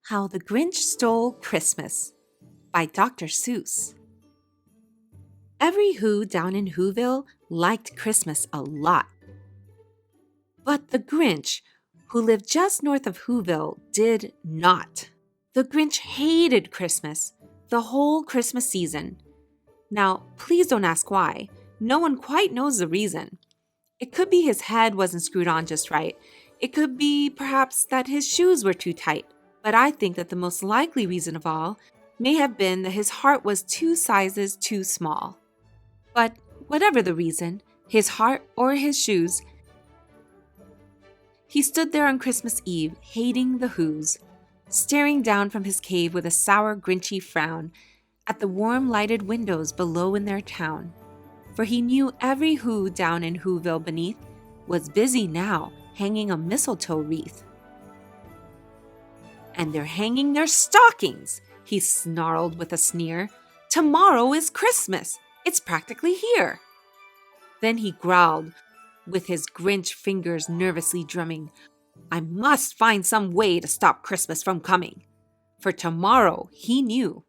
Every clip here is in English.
How the Grinch Stole Christmas by Dr. Seuss. Every Who down in Whoville liked Christmas a lot. But the Grinch, who lived just north of Whoville, did not. The Grinch hated Christmas, the whole Christmas season. Now, please don't ask why. No one quite knows the reason. It could be his head wasn't screwed on just right. It could be, perhaps, that his shoes were too tight. But I think that the most likely reason of all may have been that his heart was 2 sizes too small. But whatever the reason, his heart or his shoes, he stood there on Christmas Eve, hating the Whos, staring down from his cave with a sour, grinchy frown at the warm lighted windows below in their town. For he knew every Who down in Whoville beneath was busy now hanging a mistletoe wreath. "And they're hanging their stockings," he snarled with a sneer. "Tomorrow is Christmas. It's practically here." Then he growled, with his Grinch fingers nervously drumming, "I must find some way to stop Christmas from coming." For tomorrow, he knew,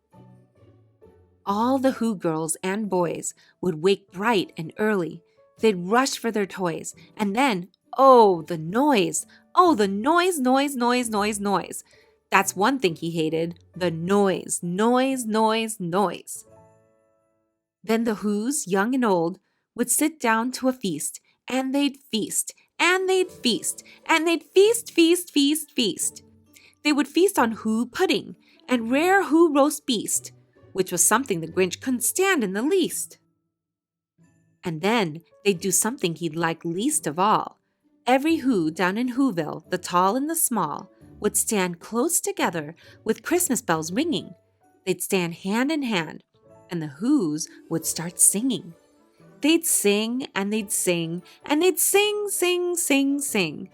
all the Who girls and boys would wake bright and early. They'd rush for their toys. And then, oh, the noise. Oh, the noise, noise, noise, noise, noise. That's one thing he hated, the noise, noise, noise, noise. Then the Whos, young and old, would sit down to a feast, and they'd feast, and they'd feast, and they'd feast, feast, feast, feast. They would feast on Who pudding and rare Who roast beast, which was something the Grinch couldn't stand in the least. And then they'd do something he'd like least of all. Every Who down in Whoville, the tall and the small, would stand close together with Christmas bells ringing. They'd stand hand in hand, and the Whos would start singing. They'd sing, and they'd sing, and they'd sing, sing, sing, sing.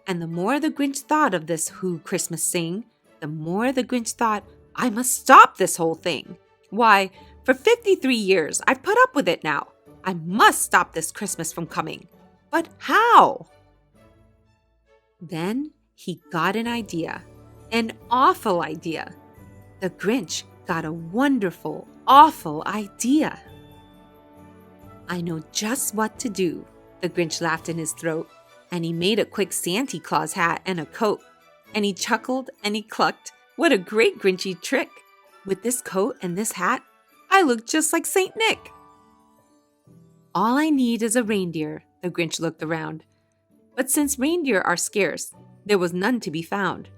And the more the Grinch thought of this Who Christmas sing, the more the Grinch thought, I must stop this whole thing. Why, for 53 years, I've put up with it now. I must stop this Christmas from coming. But how? Then he got an idea, an awful idea. The Grinch got a wonderful, awful idea. "I know just what to do," the Grinch laughed in his throat, and he made a quick Santa Claus hat and a coat, and he chuckled and he clucked. What a great Grinchy trick! With this coat and this hat, I look just like Saint Nick. "All I need is a reindeer," the Grinch looked around. But since reindeer are scarce, there was none to be found.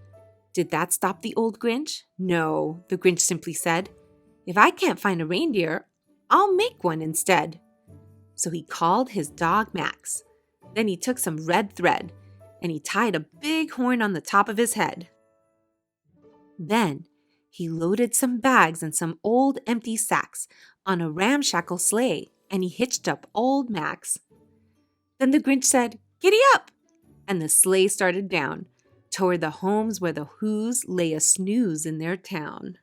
Did that stop the old Grinch? No, the Grinch simply said, "If I can't find a reindeer, I'll make one instead." So he called his dog Max. Then he took some red thread, and he tied a big horn on the top of his head. Then he loaded some bags and some old empty sacks on a ramshackle sleigh, and he hitched up old Max. Then the Grinch said, "Giddy up!" and the sleigh started down toward the homes where the Whos lay a snooze in their town.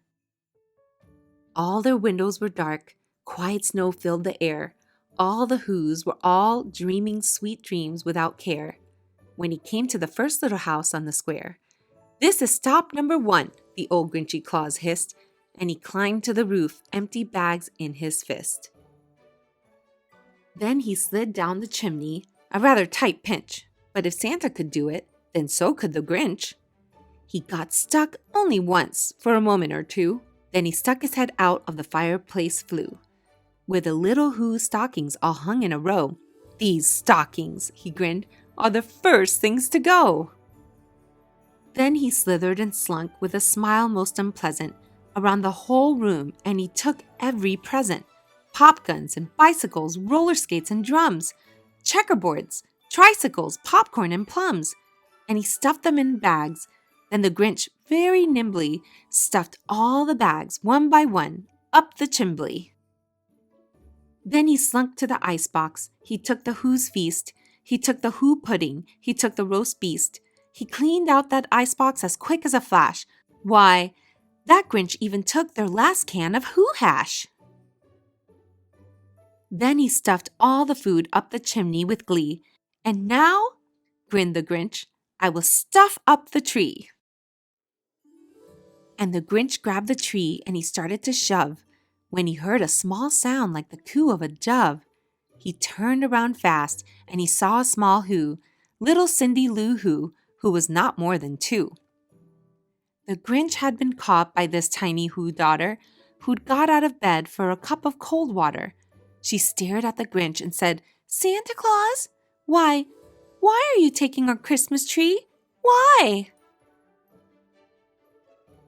All their windows were dark, quiet snow filled the air. All the Whos were all dreaming sweet dreams without care. When he came to the first little house on the square, "This is stop number 1, the old Grinchy Claus hissed, and he climbed to the roof, empty bags in his fist. Then he slid down the chimney, a rather tight pinch, but if Santa could do it, then so could the Grinch. He got stuck only once, for a moment or two, then he stuck his head out of the fireplace flue, where the little Who stockings all hung in a row. "These stockings," he grinned, "are the first things to go." Then he slithered and slunk with a smile most unpleasant around the whole room, and he took every present. Pop guns and bicycles, roller skates and drums, checkerboards, tricycles, popcorn and plums, and he stuffed them in bags. Then the Grinch very nimbly stuffed all the bags, one by one, up the chimbley. Then he slunk to the icebox. He took the Who's feast. He took the Who pudding. He took the roast beast. He cleaned out that icebox as quick as a flash. Why, that Grinch even took their last can of Who hash. Then he stuffed all the food up the chimney with glee. "And now," grinned the Grinch, "I will stuff up the tree." And the Grinch grabbed the tree and he started to shove when he heard a small sound like the coo of a dove. He turned around fast and he saw a small Who, little Cindy Lou who was not more than 2. The Grinch had been caught by this tiny Who daughter who'd got out of bed for a cup of cold water. She stared at the Grinch and said, "Santa Claus? Why are you taking our Christmas tree? Why?"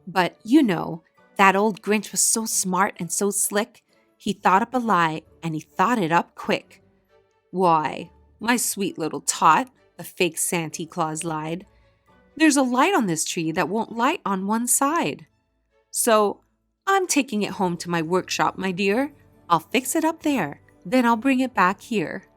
But that old Grinch was so smart and so slick, he thought up a lie and he thought it up quick. "Why, my sweet little tot," the fake Santa Claus lied, "there's a light on this tree that won't light on one side. So I'm taking it home to my workshop, my dear. I'll fix it up there, then I'll bring it back here."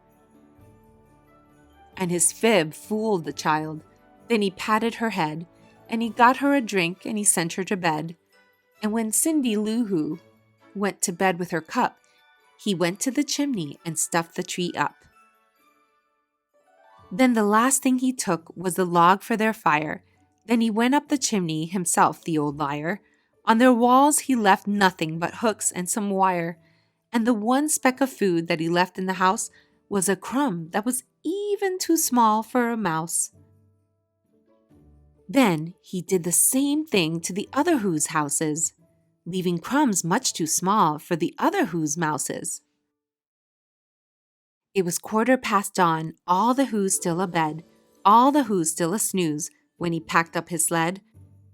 And his fib fooled the child. Then he patted her head, and he got her a drink and he sent her to bed. And when Cindy Lou Who went to bed with her cup, he went to the chimney and stuffed the tree up. Then the last thing he took was the log for their fire. Then he went up the chimney himself, the old liar. On their walls he left nothing but hooks and some wire. And the one speck of food that he left in the house was a crumb that was even too small for a mouse. Then he did the same thing to the other Who's houses, leaving crumbs much too small for the other Who's mouses. It was 1/4 dawn, all the Who's still abed, all the Who's still a snooze, when he packed up his sled,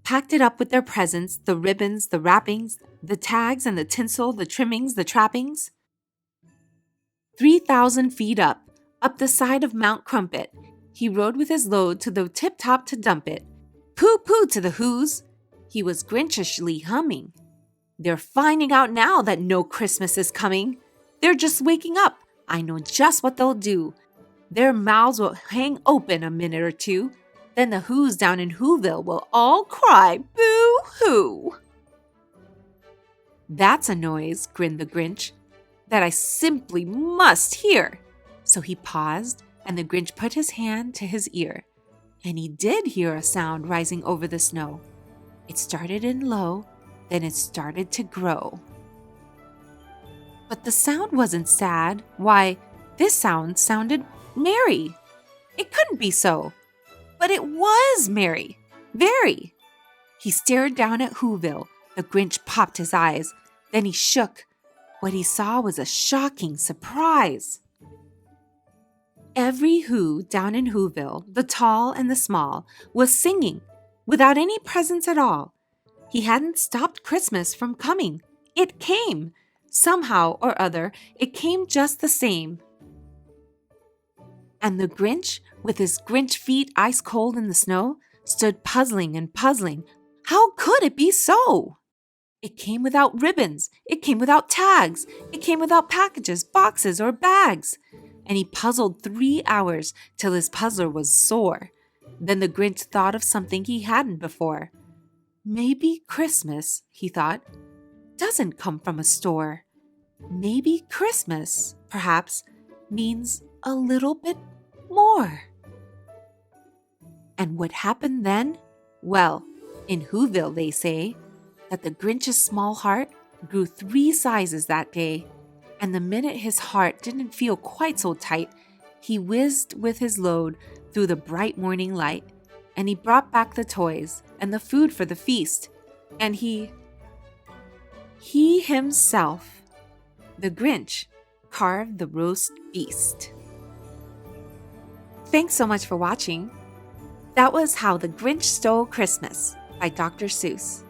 packed it up with their presents, the ribbons, the wrappings, the tags and the tinsel, the trimmings, the trappings. 3,000 feet up the side of Mount Crumpet, he rode with his load to the tip-top to dump it. Pooh-pooh to the Who's, he was Grinchishly humming. "They're finding out now that no Christmas is coming. They're just waking up. I know just what they'll do. Their mouths will hang open a minute or two. Then the Who's down in Whoville will all cry, boo-hoo." "That's a noise," grinned the Grinch, "that I simply must hear." So he paused, and the Grinch put his hand to his ear. And he did hear a sound rising over the snow. It started in low, then it started to grow. But the sound wasn't sad. Why, this sound sounded merry. It couldn't be so. But it was merry. Very. He stared down at Whoville. The Grinch popped his eyes. Then he shook. What he saw was a shocking surprise. Every Who down in Whoville, the tall and the small, was singing without any presents at all. He hadn't stopped Christmas from coming. It came. Somehow or other, it came just the same. And the Grinch, with his Grinch feet ice cold in the snow, stood puzzling and puzzling. How could it be so? It came without ribbons. It came without tags. It came without packages, boxes, or bags. And he puzzled 3 hours till his puzzler was sore. Then the Grinch thought of something he hadn't before. Maybe Christmas, he thought, doesn't come from a store. Maybe Christmas, perhaps, means a little bit more. And what happened then? Well, in Whoville they say that the Grinch's small heart grew 3 sizes that day. And the minute his heart didn't feel quite so tight, he whizzed with his load through the bright morning light, and he brought back the toys and the food for the feast, and he himself, the Grinch, carved the roast beast. Thanks so much for watching. That was How the Grinch Stole Christmas by Dr. Seuss.